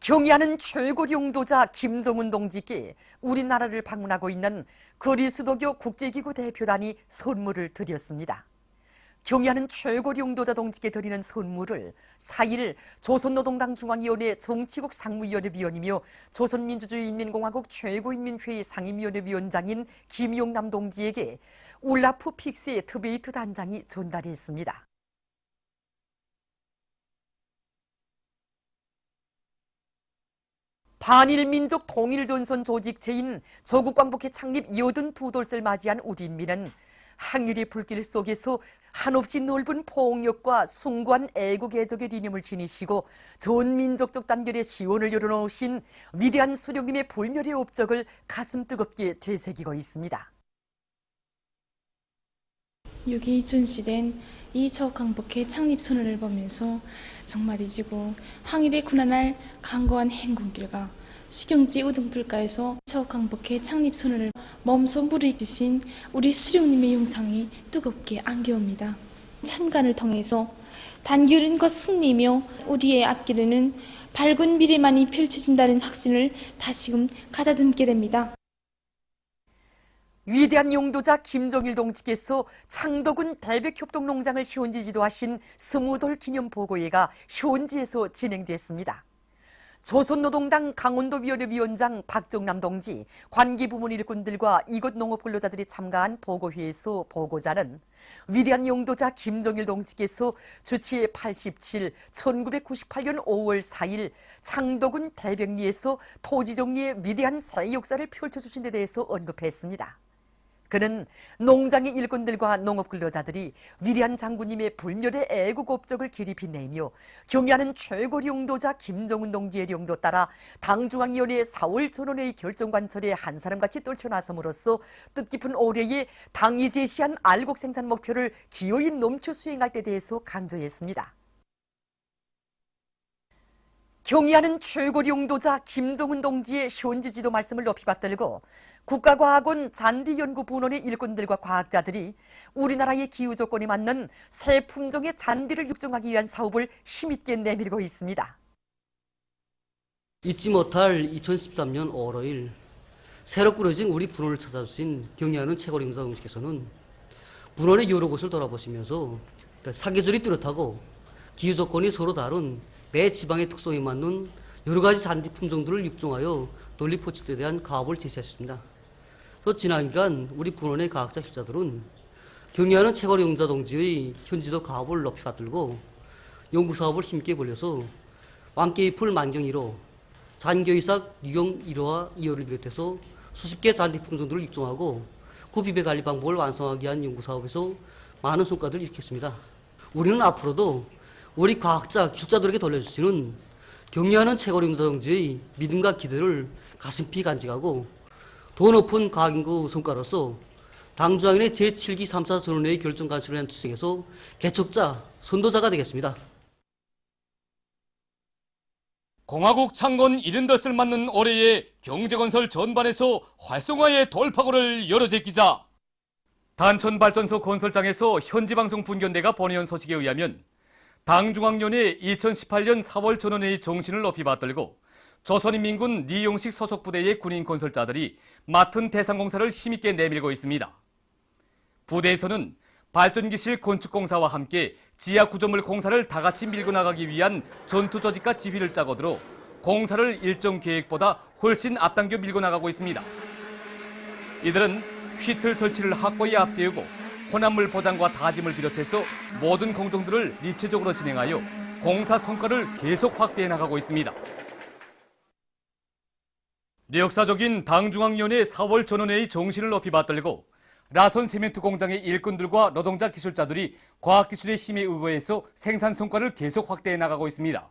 경의하는 최고領導자 김정은 동지께 우리나라를 방문하고 있는 그리스도교 국제기구 대표단이 선물을 드렸습니다. 경의하는 최고領導자 동지께 드리는 선물을 4일 조선노동당 중앙위원회 정치국 상무위원회 위원이며 조선민주주의인민공화국 최고인민회의 상임위원회 위원장인 김용남 동지에게 울라프 픽스의 트베이트 단장이 전달했습니다. 반일민족 통일전선 조직체인 조국광복회 창립 82돌을 맞이한 우리 인민은 항일의 불길 속에서 한없이 넓은 폭력과 숭고한 애국애적의 리념을 지니시고 전 민족적 단결의 시원을 열어놓으신 위대한 수령님의 불멸의 업적을 가슴 뜨겁게 되새기고 있습니다. 6.22 전시된 이 조국광복회 창립 선언을 보면서 정말이지고 항일에 군환할 강고한 행군길과 수경지 우등불가에서 조국광복회 창립 선언을 몸소 무르익으신 우리 수령님의 영상이 뜨겁게 안겨옵니다. 참관을 통해서 단결은과 승리며 우리의 앞길에는 밝은 미래만이 펼쳐진다는 확신을 다시금 가다듬게 됩니다. 위대한 용도자 김정일 동지께서 창덕군 대백협동농장을 현지 지도하신 20돌 기념보고회가 현지에서 진행됐습니다. 조선노동당 강원도위원회 위원장 박정남 동지, 관계부문 일꾼들과 이곳 농업근로자들이 참가한 보고회에서 보고자는 위대한 용도자 김정일 동지께서 주치의 87, 1998년 5월 4일 창덕군 대백리에서 토지정리의 위대한 새 역사를 펼쳐주신 데 대해서 언급했습니다. 그는 농장의 일꾼들과 농업근로자들이 위대한 장군님의 불멸의 애국 업적을 길이 빛내며 경의하는 최고領導자 김정은 동지의領도 따라 당중앙위원회 4월 전원회의 결정관철에 한 사람같이 떨쳐나섬으로써 뜻깊은 올해에 당이 제시한 알곡 생산 목표를 기어이 넘쳐 수행할 때 대해서 강조했습니다. 경의하는 최고領導자 김정은 동지의 현지 지도 말씀을 높이 받들고 국가과학원 잔디연구분원의 일꾼들과 과학자들이 우리나라의 기후조건에 맞는 새 품종의 잔디를 육종하기 위한 사업을 힘있게 내밀고 있습니다. 잊지 못할 2013년 5월 5일 새로 꾸려진 우리 분원을 찾아주신 경의하는 최고領導자 동지께서는 분원의 여러 곳을 돌아보시면서 사계절이 뚜렷하고 기후조건이 서로 다른 매 지방의 특성에 맞는 여러 가지 잔디 품종들을 육종하여 논리 포착에 대한 가업을 제시하셨습니다. 또 지난 기간 우리 분원의 과학자學자들은 경의하는 최고領導자 동지의 현지도 가업을 높이 받들고 연구 사업을 힘있게 벌려서 왕깨잎풀 만경 1호, 잔겨이삭 유경 1호와 2호를 비롯해서 수십 개 잔디 품종들을 육종하고 구비배 관리 방법을 완성하기 위한 연구 사업에서 많은 성과들을 일으켰습니다. 우리는 앞으로도 우리 과학자, 기술자들에게 돌려주시는 경의하는 최고領導자 동지의 믿음과 기대를 가슴피 간직하고 더 높은 과학연구 성과로서 당중앙위원회 제7기 3차 전원회의 결정 간수를 위한 투쟁에서 개척자, 선도자가 되겠습니다. 공화국 창건 70덧을 맞는 올해에 경제건설 전반에서 활성화의 돌파구를 열어제끼자 단천발전소 건설장에서 현지방송 분견대가 보내온 소식에 의하면 당중앙위원회 2018년 4월 전원회의 정신을 높이 받들고 조선인민군 리용식 소속 부대의 군인 건설자들이 맡은 대상공사를 힘있게 내밀고 있습니다. 부대에서는 발전기실 건축공사와 함께 지하 구조물 공사를 다같이 밀고 나가기 위한 전투조직과 지휘를 짜고 들어 공사를 일정 계획보다 훨씬 앞당겨 밀고 나가고 있습니다. 이들은 휘틀 설치를 확고히 앞세우고 혼합물 포장과 다짐을 비롯해서 모든 공정들을 입체적으로 진행하여 공사 성과를 계속 확대해 나가고 있습니다. 역사적인 당중앙위원회 4월 전원회의 정신을 높이 받들고 라선 세멘트 공장의 일꾼들과 노동자 기술자들이 과학기술의 힘에 의거해서 생산 성과를 계속 확대해 나가고 있습니다.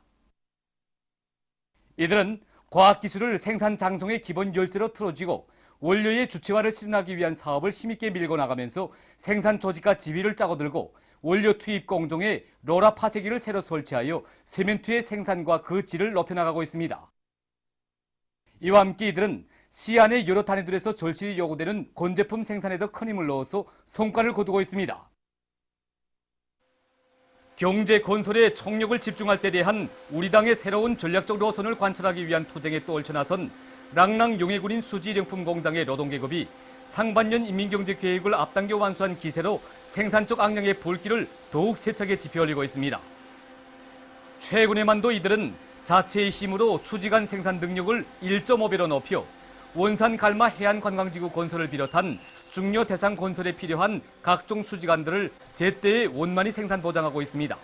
이들은 과학기술을 생산 장성의 기본 열쇠로 틀어쥐고 원료의 주체화를 실현하기 위한 사업을 힘있게 밀고 나가면서 생산 조직과 지휘를 짜고 들고 원료 투입 공정에 로라 파쇄기를 새로 설치하여 세멘트의 생산과 그 질을 높여나가고 있습니다. 이와 함께 이들은 시안의 여러 단위들에서 절실히 요구되는 건제품 생산에 더 큰 힘을 넣어서 성과를 거두고 있습니다. 경제 건설에 총력을 집중할 때 대한 우리 당의 새로운 전략적 노선을 관철하기 위한 투쟁에 떨쳐나선 랑랑 용해군인 수지일용품 공장의 노동계급이 상반년 인민경제계획을 앞당겨 완수한 기세로 생산적 악량의 불길을 더욱 세차게 지펴 올리고 있습니다. 최근에만도 이들은 자체의 힘으로 수지간 생산 능력을 1.5배로 높여 원산 갈마 해안관광지구 건설을 비롯한 중요 대상 건설에 필요한 각종 수지관들을 제때에 원만히 생산 보장하고 있습니다.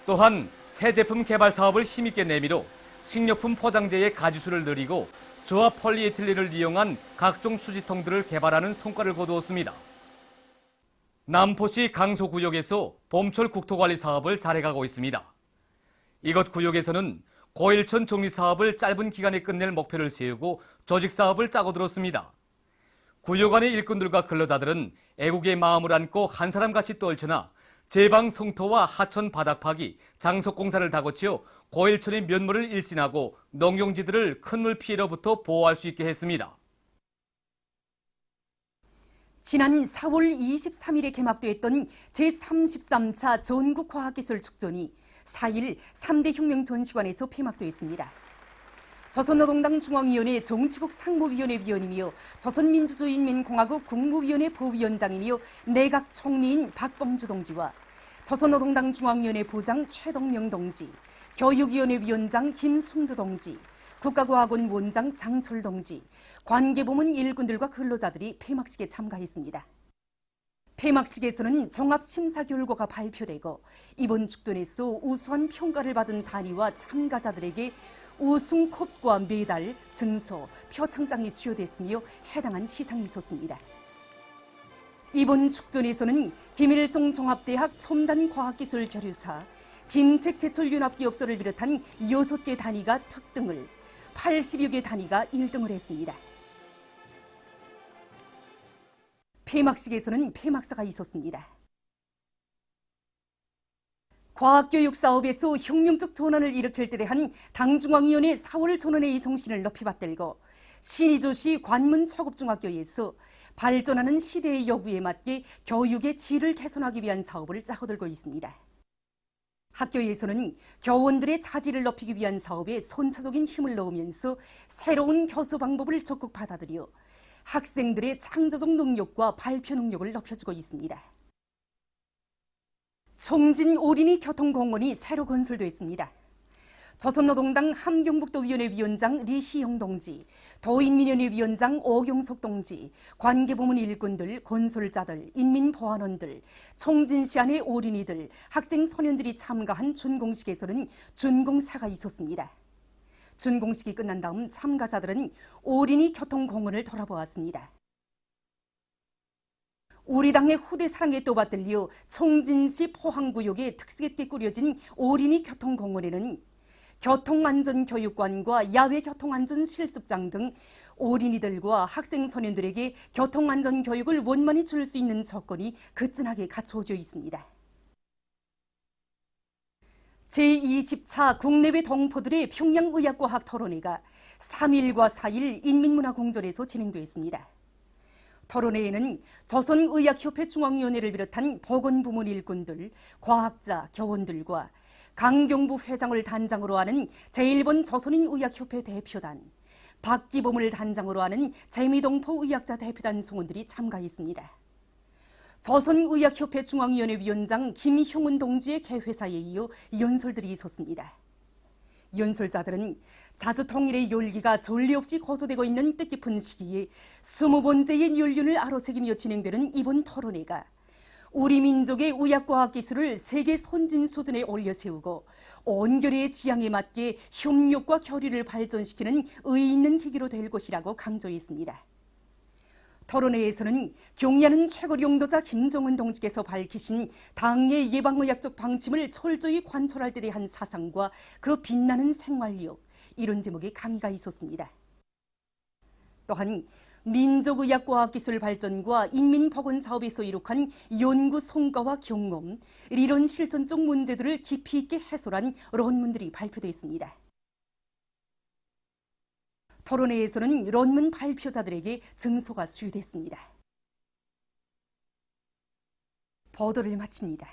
또한 새 제품 개발 사업을 힘있게 내밀어 식료품 포장재의 가지수를 늘리고 저하 폴리에틸렌을 이용한 각종 수지통들을 개발하는 성과를 거두었습니다. 남포시 강소구역에서 봄철 국토관리 사업을 잘해가고 있습니다. 이것 구역에서는 고일천 정리 사업을 짧은 기간에 끝낼 목표를 세우고 조직 사업을 짜고 들었습니다. 구역 안의 일꾼들과 근로자들은 애국의 마음을 안고 한 사람같이 떨쳐나 제방 성토와 하천 바닥 파기, 장속공사를 다거치어 고일천의 면모를 일신하고 농경지들을 큰 물 피해로부터 보호할 수 있게 했습니다. 지난 4월 23일에 개막됐던 제33차 전국과학기술축전이 4일 3대 혁명 전시관에서 폐막되었습니다. 조선노동당 중앙위원회 정치국 상무위원회 위원이며 조선민주주의인민공화국 국무위원회 부위원장이며 내각 총리인 박범주 동지와 조선노동당 중앙위원회 부장 최동명 동지, 교육위원회 위원장 김순두 동지, 국가과학원 원장 장철 동지, 관계부문 일꾼들과 근로자들이 폐막식에 참가했습니다. 폐막식에서는 종합심사 결과가 발표되고 이번 축전에서 우수한 평가를 받은 단위와 참가자들에게 우승컵과 메달, 증서, 표창장이 수여됐으며 해당한 시상이 있었습니다. 이번 축전에서는 김일성 종합대학 첨단과학기술 교류사, 김책제철윤합기업소를 비롯한 6개 단위가 특등을, 80여 개 단위가 1등을 했습니다. 폐막식에서는 폐막사가 있었습니다. 과학교육 사업에서 혁명적 전환을 일으킬 때 대한 당중앙위원회 4월 전원회의 정신을 높이 받들고 신의주시 관문초급중학교에서 발전하는 시대의 요구에 맞게 교육의 질을 개선하기 위한 사업을 짜고들고 있습니다. 학교에서는 교원들의 자질을 높이기 위한 사업에 선차적인 힘을 넣으면서 새로운 교수 방법을 적극 받아들여 학생들의 창조적 능력과 발표 능력을 높여주고 있습니다. 청진 오린이 교통공원이 새로 건설됐습니다. 조선노동당 함경북도위원회 위원장 리희영 동지, 도인민연회 위원장 오경석 동지, 관계부문 일꾼들, 건설자들, 인민보안원들, 청진시 안의 오린이들, 학생 소년들이 참가한 준공식에서는 준공사가 있었습니다. 준공식이 끝난 다음 참가자들은 오린이 교통공원을 돌아보았습니다. 우리 당의 후대 사랑에 또 받들려 청진시 포항구역에 특색 있게 꾸려진 오린이 교통공원에는 교통안전교육관과 야외교통안전실습장 등 어린이들과 학생 소년들에게 교통안전교육을 원만히 줄 수 있는 조건이 그진하게 갖춰져 있습니다. 제20차 국내외 동포들의 평양의학과학 토론회가 3일과 4일 인민문화공전에서 진행됐습니다. 토론회에는 조선의학협회 중앙위원회를 비롯한 보건부문 일꾼들, 과학자, 교원들과 강경부 회장을 단장으로 하는 제1번 조선인의학협회 대표단, 박기범을 단장으로 하는 재미동포 의학자 대표단 성원들이 참가했습니다. 조선의학협회 중앙위원회 위원장 김형훈 동지의 개회사에 이어 연설들이 있었습니다. 연설자들은 자주통일의 열기가 전례 없이 고조되고 있는 뜻깊은 시기에 20번째의 연륜을 아로새기며 진행되는 이번 토론회가 우리 민족의 의학과학 기술을 세계 선진 수준에 올려세우고 온결의 지향에 맞게 협력과 교류를 발전시키는 의의 있는 계기로 될 것이라고 강조했습니다. 토론회에서는 경의하는 최고領導자 김정은 동지께서 밝히신 당의 예방의학적 방침을 철저히 관철할 때 대한 사상과 그 빛나는 생활력, 이런 제목의 강의가 있었습니다. 또한 민족의학과학기술 발전과 인민보건사업에서 이룩한 연구 성과와 경험, 이런 실천적 문제들을 깊이 있게 해설한論문들이 발표됐습니다. 토론회에서는論문 발표자들에게 증서가 수여됐습니다. 보도를 마칩니다.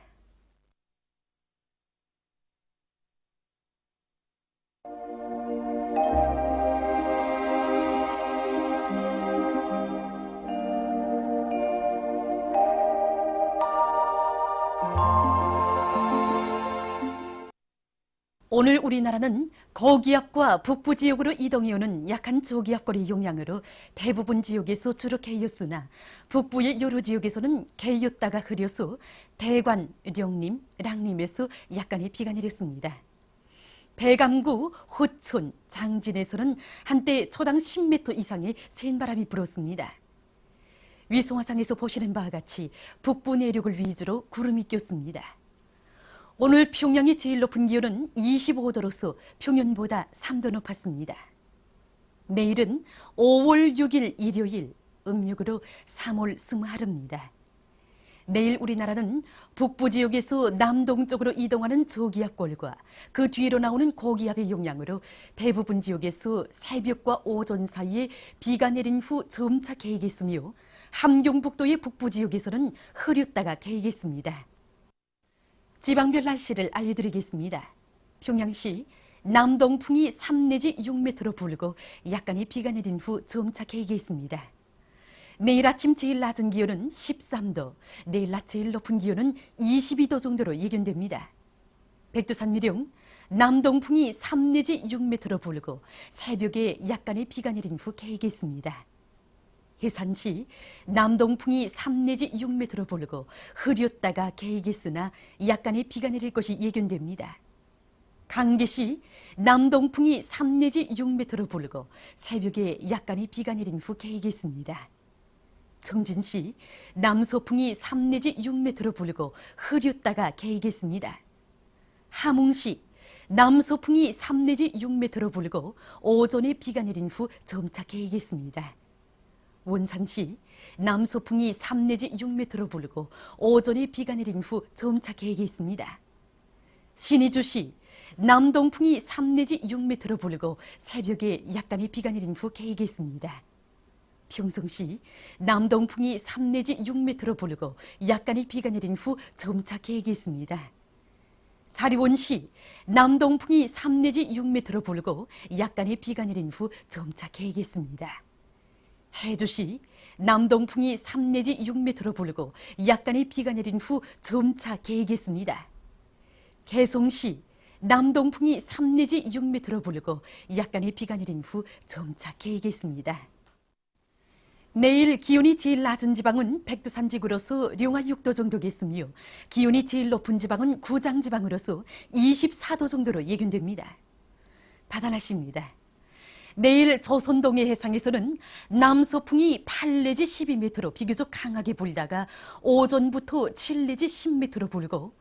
오늘 우리나라는 고기압과 북부 지역으로 이동해오는 약한 저기압골의 영향으로 대부분 지역에서 주로 개였으나 북부의 여러 지역에서는 개였다가 흐려서 대관, 령림, 랑림에서 약간의 비가 내렸습니다. 배감구, 호촌, 장진에서는 한때 초당 10m 이상의 센 바람이 불었습니다. 위성화상에서 보시는 바와 같이 북부 내륙을 위주로 구름이 꼈습니다. 오늘 평양의 제일 높은 기온은 25도로서 평년보다 3도 높았습니다. 내일은 5월 6일 일요일, 음력으로 3월 스무하루입니다. 내일 우리나라는 북부 지역에서 남동쪽으로 이동하는 저기압골과 그 뒤로 나오는 고기압의 영향으로 대부분 지역에서 새벽과 오전 사이에 비가 내린 후 점차 개겠으며 함경북도의 북부 지역에서는 흐렸다가 개겠습니다. 지방별 날씨를 알려드리겠습니다. 평양시 남동풍이 3 내지 6m로 불고 약간의 비가 내린 후 점차 개겠습니다. 내일 아침 제일 낮은 기온은 13도, 내일 낮 제일 높은 기온은 22도 정도로 예견됩니다. 백두산 미령 남동풍이 3 내지 6m로 불고 새벽에 약간의 비가 내린 후 개겠습니다. 해산시 남동풍이 3 내지 6m로 불고 흐렸다가 개겠으나 약간의 비가 내릴 것이 예견됩니다. 강계시 남동풍이 3 내지 6m로 불고 새벽에 약간의 비가 내린 후 개겠습니다. 청진시 남서풍이 3 내지 6m로 불고 흐렸다가 개겠습니다. 함흥시 남서풍이 3 내지 6m로 불고 오전에 비가 내린 후 점차 개겠습니다. 원산시 남서풍이 3 내지 6m로 불고 오전에 비가 내린 후 점차 개겠습니다. 신의주시 남동풍이 3 내지 6m로 불고 새벽에 약간의 비가 내린 후 개겠습니다. 평성시 남동풍이 3 내지 6m로 불고 약간의 비가 내린 후 점차 개겠습니다. 사리원시 남동풍이 3 내지 6m로 불고 약간의 비가 내린 후 점차 개겠습니다. 해주시 남동풍이 3 내지 6m로 불고 약간의 비가 내린 후 점차 개겠습니다. 개성시 남동풍이 3 내지 6m로 불고 약간의 비가 내린 후 점차 개겠습니다. 내일 기온이 제일 낮은 지방은 백두산 지구로서 령화 6도 정도겠으며 기온이 제일 높은 지방은 구장 지방으로서 24도 정도로 예견됩니다. 바다 날씨입니다. 내일 조선동해 해상에서는 남서풍이 8 내지 12m로 비교적 강하게 불다가 오전부터 7 내지 10m로 불고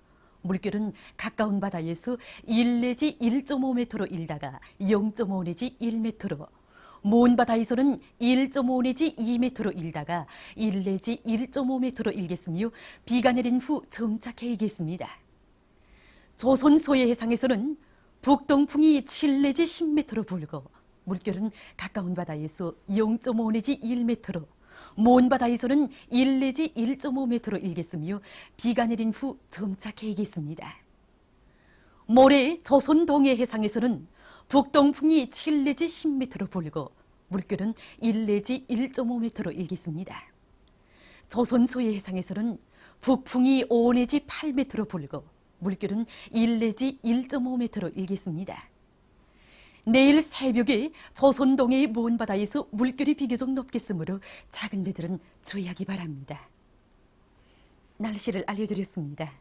물결은 가까운 바다에서 1 내지 1.5m로 일다가 0.5 내지 1m로 먼 바다에서는 1.5 내지 2m로 일다가 1 내지 1.5m로 일겠으며 비가 내린 후 점차 개겠습니다. 조선 서해 해상에서는 북동풍이 7 내지 10m로 불고 물결은 가까운 바다에서 0.5 내지 1m로 먼 바다에서는 1 내지 1.5m로 일겠으며 비가 내린 후 점차 개겠습니다. 모레 조선 동해 해상에서는 북동풍이 7 내지 10m로 불고 물결은 1 내지 1.5m로 일겠습니다. 조선 서해 해상에서는 북풍이 5 내지 8m로 불고 물결은 1 내지 1.5m로 일겠습니다. 내일 새벽에 조선 동해의 먼 바다에서 물결이 비교적 높겠으므로 작은 배들은 주의하기 바랍니다. 날씨를 알려드렸습니다.